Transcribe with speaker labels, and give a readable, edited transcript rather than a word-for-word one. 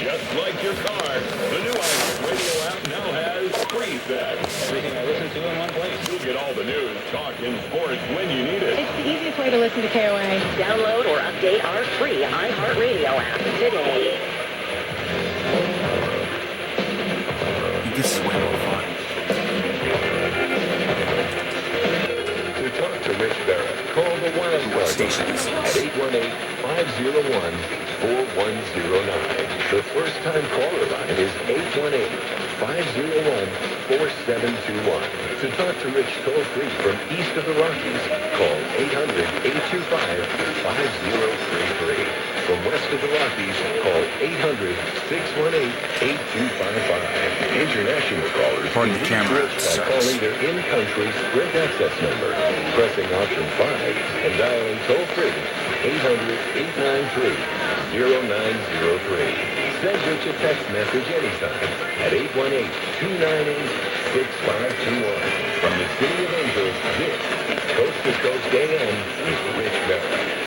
Speaker 1: Just like your car, the new iHeartRadio app now has free set.
Speaker 2: Everything I listen to in one place.
Speaker 1: You'll get all the news, talk, and sports when you need it.
Speaker 3: It's the easiest way to listen to KOA.
Speaker 4: Download or update our free iHeartRadio app today.
Speaker 5: This is way more fun.
Speaker 6: To talk to Rich Barrett, call the Wild
Speaker 5: What
Speaker 6: Card
Speaker 5: station is
Speaker 6: at
Speaker 5: this?
Speaker 6: 818-501-4109. The first-time caller line is 818-501-4721. To talk to Rich toll-free from east of the Rockies, call 800-825-5033. From west of the Rockies, call 800-618-8255. International callers
Speaker 5: Pardon the
Speaker 6: can
Speaker 5: camera,
Speaker 6: reach Rich by
Speaker 5: sucks.
Speaker 6: calling their in-country Sprint access number, pressing option 5, and dialing toll-free 800-893-0903. Send Rich a text message anytime at 818-298-6521. From the City of Angels, this is Coast to Coast AM with